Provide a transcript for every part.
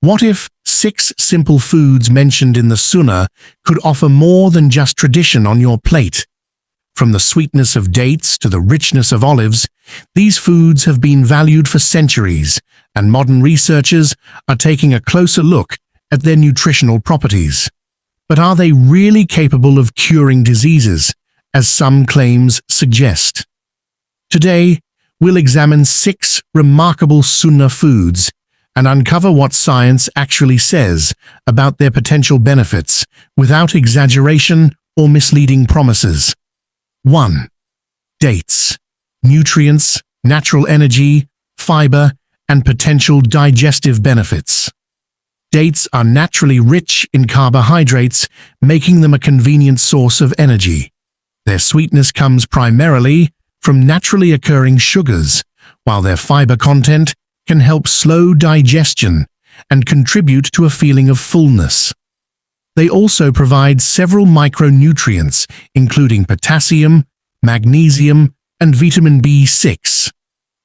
What if 6 simple foods mentioned in the Sunnah could offer more than just tradition on your plate? From the sweetness of dates to the richness of olives, these foods have been valued for centuries, and modern researchers are taking a closer look at their nutritional properties. But are they really capable of curing diseases, as some claims suggest? Today, we'll examine 6 remarkable Sunnah foods and uncover what science actually says about their potential benefits without exaggeration or misleading promises. 1. Dates. Nutrients, natural energy, fiber, and potential digestive benefits. Dates are naturally rich in carbohydrates, making them a convenient source of energy. Their sweetness comes primarily from naturally occurring sugars, while their fiber content can help slow digestion and contribute to a feeling of fullness. They also provide several micronutrients, including potassium, magnesium, and vitamin B6.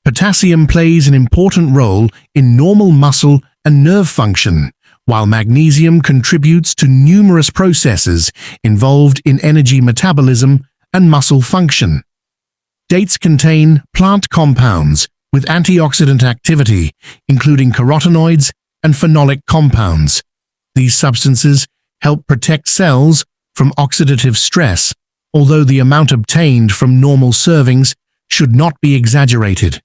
Potassium plays an important role in normal muscle and nerve function, while magnesium contributes to numerous processes involved in energy metabolism and muscle function. Dates contain plant compounds with antioxidant activity, including carotenoids and phenolic compounds. These substances help protect cells from oxidative stress, although the amount obtained from normal servings should not be exaggerated.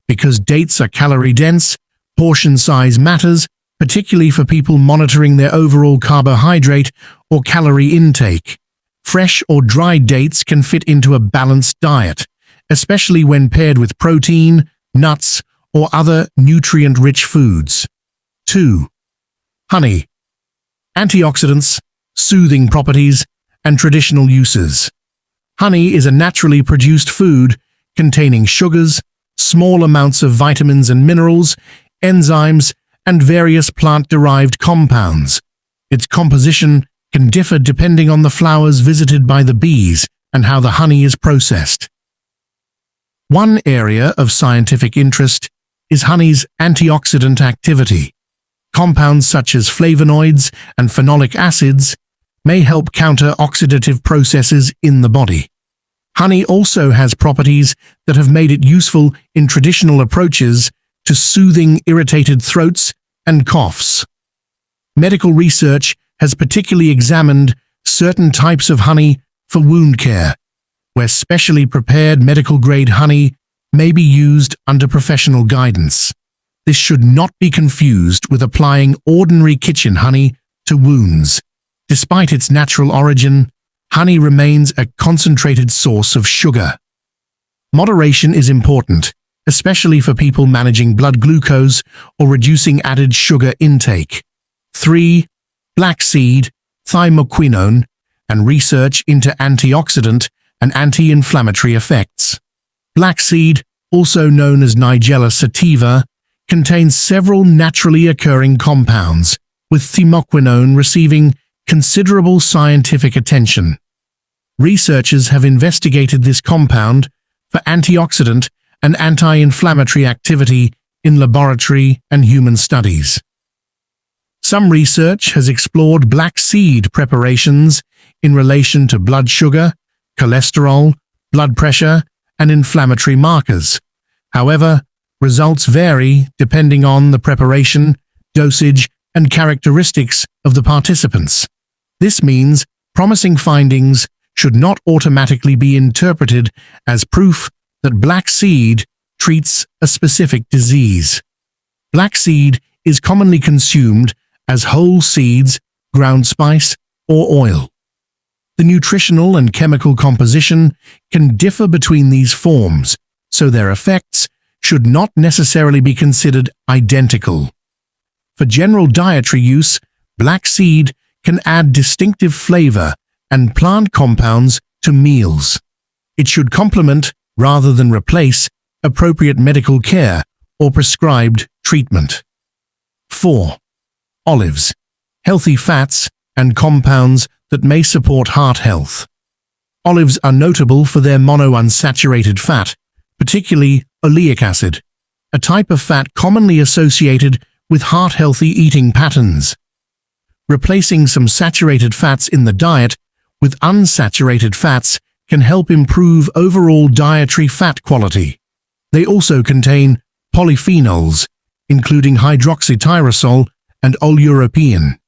Because dates are calorie-dense, portion size matters, particularly for people monitoring their overall carbohydrate or calorie intake. Fresh or dried dates can fit into a balanced diet, especially when paired with protein, nuts, or other nutrient-rich foods. 2. Honey. Antioxidants, soothing properties, and traditional uses. Honey is a naturally produced food containing sugars, small amounts of vitamins and minerals, enzymes, and various plant-derived compounds. Its composition can differ depending on the flowers visited by the bees and how the honey is processed. One area of scientific interest is honey's antioxidant activity. Compounds such as flavonoids and phenolic acids may help counter oxidative processes in the body. Honey also has properties that have made it useful in traditional approaches to soothing irritated throats and coughs. Medical research has particularly examined certain types of honey for wound care, where specially prepared medical-grade honey may be used under professional guidance. This should not be confused with applying ordinary kitchen honey to wounds. Despite its natural origin, honey remains a concentrated source of sugar. Moderation is important, especially for people managing blood glucose or reducing added sugar intake. 3. Black seed, thymoquinone, and research into antioxidant and anti-inflammatory effects. Black seed, also known as Nigella sativa, contains several naturally occurring compounds, with thymoquinone receiving considerable scientific attention. Researchers have investigated this compound for antioxidant and anti-inflammatory activity in laboratory and human studies. Some research has explored black seed preparations in relation to blood sugar, cholesterol, blood pressure, and inflammatory markers. However, results vary depending on the preparation, dosage, and characteristics of the participants. This means promising findings should not automatically be interpreted as proof that black seed treats a specific disease. Black seed is commonly consumed as whole seeds, ground spice, or oil. The nutritional and chemical composition can differ between these forms, so their effects should not necessarily be considered identical. For general dietary use, black seed can add distinctive flavor and plant compounds to meals. It should complement, rather than replace, appropriate medical care or prescribed treatment. 4. Olives. Healthy fats and compounds that may support heart health. Olives are notable for their monounsaturated fat, particularly oleic acid, a type of fat commonly associated with heart-healthy eating patterns. Replacing some saturated fats in the diet with unsaturated fats can help improve overall dietary fat quality. They also contain polyphenols, including hydroxytyrosol and oleuropein.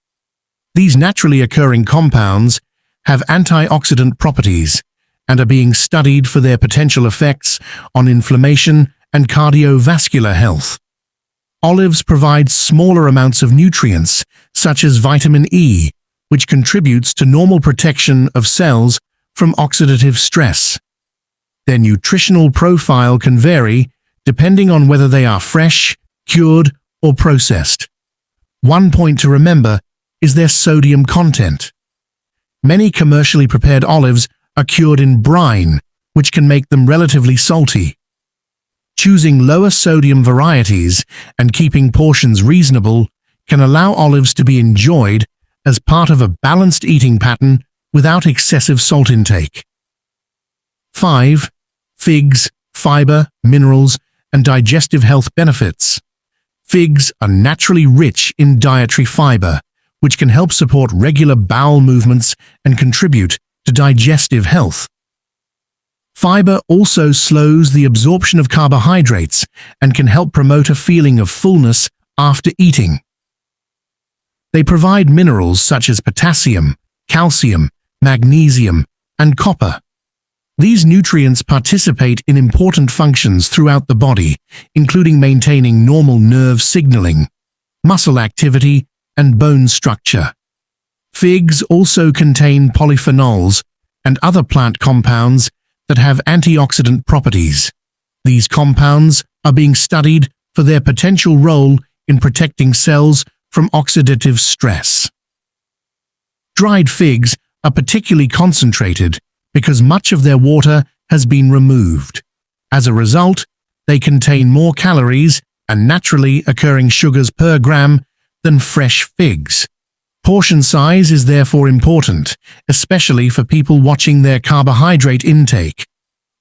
These naturally occurring compounds have antioxidant properties and are being studied for their potential effects on inflammation and cardiovascular health. Olives provide smaller amounts of nutrients, such as vitamin E, which contributes to normal protection of cells from oxidative stress. Their nutritional profile can vary depending on whether they are fresh, cured, or processed. One point to remember is their sodium content. Many commercially prepared olives are cured in brine, which can make them relatively salty. Choosing lower sodium varieties and keeping portions reasonable can allow olives to be enjoyed as part of a balanced eating pattern without excessive salt intake. 5. Figs, fiber, minerals, and digestive health benefits. Figs are naturally rich in dietary fiber, which can help support regular bowel movements and contribute to digestive health. Fiber also slows the absorption of carbohydrates and can help promote a feeling of fullness after eating. They provide minerals such as potassium, calcium, magnesium, and copper. These nutrients participate in important functions throughout the body, including maintaining normal nerve signaling, muscle activity, and bone structure. Figs also contain polyphenols and other plant compounds that have antioxidant properties. These compounds are being studied for their potential role in protecting cells from oxidative stress. Dried figs are particularly concentrated because much of their water has been removed. As a result, they contain more calories and naturally occurring sugars per gram than fresh figs. Portion size is therefore important, especially for people watching their carbohydrate intake.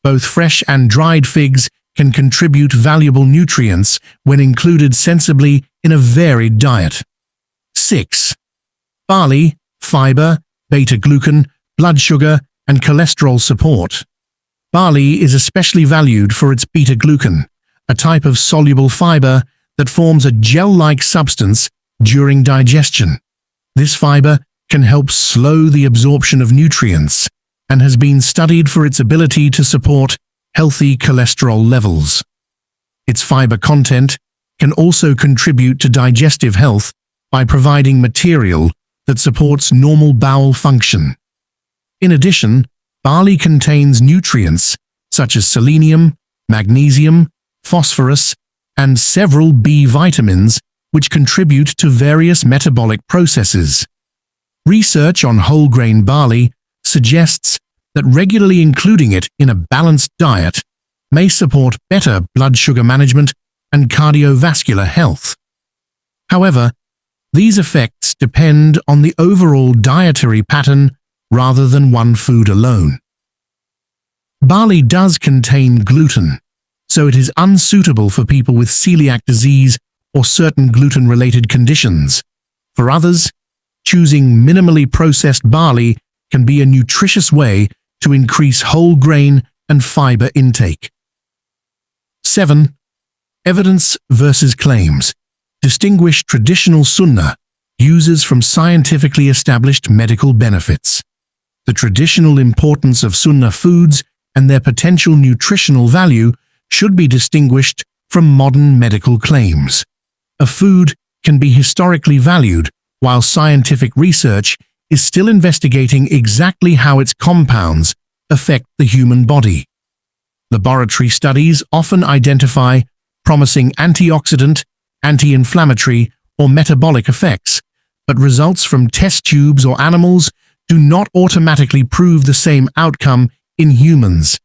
Both fresh and dried figs can contribute valuable nutrients when included sensibly in a varied diet. 6. Barley, fiber, beta-glucan, blood sugar, and cholesterol support. Barley is especially valued for its beta-glucan, a type of soluble fiber that forms a gel-like substance during digestion. This fiber can help slow the absorption of nutrients and has been studied for its ability to support healthy cholesterol levels. Its fiber content can also contribute to digestive health by providing material that supports normal bowel function. In addition, barley contains nutrients such as selenium, magnesium, phosphorus, and several B vitamins which contribute to various metabolic processes. Research on whole grain barley suggests that regularly including it in a balanced diet may support better blood sugar management and cardiovascular health. However, these effects depend on the overall dietary pattern rather than one food alone. Barley does contain gluten, so it is unsuitable for people with celiac disease or certain gluten-related conditions. For others, choosing minimally processed barley can be a nutritious way to increase whole grain and fiber intake. 7. Evidence versus claims. Distinguish traditional Sunnah uses from scientifically established medical benefits. The traditional importance of Sunnah foods and their potential nutritional value should be distinguished from modern medical claims. A food can be historically valued while scientific research is still investigating exactly how its compounds affect the human body. Laboratory studies often identify promising antioxidant, anti-inflammatory, or metabolic effects, but results from test tubes or animals do not automatically prove the same outcome in humans.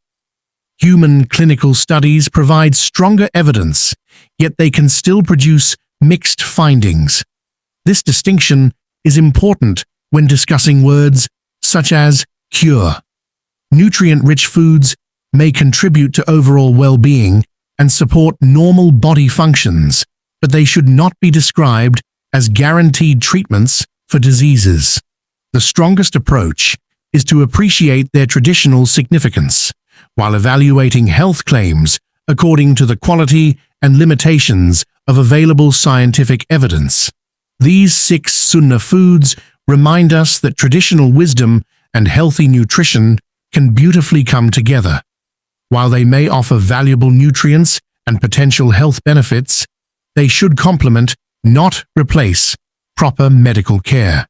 Human clinical studies provide stronger evidence, yet they can still produce mixed findings. This distinction is important when discussing words such as cure. Nutrient-rich foods may contribute to overall well-being and support normal body functions, but they should not be described as guaranteed treatments for diseases. The strongest approach is to appreciate their traditional significance, while evaluating health claims according to the quality and limitations of available scientific evidence. These 6 Sunnah foods remind us that traditional wisdom and healthy nutrition can beautifully come together. While they may offer valuable nutrients and potential health benefits, they should complement, not replace, proper medical care.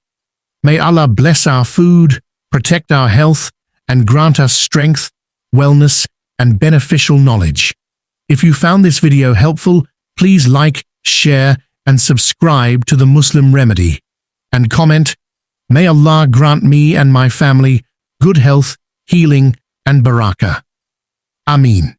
May Allah bless our food, protect our health, and grant us strength, wellness, and beneficial knowledge. If you found this video helpful, please like, share, and subscribe to the Muslim Remedy. And comment, "May Allah grant me and my family good health, healing, and barakah." Ameen.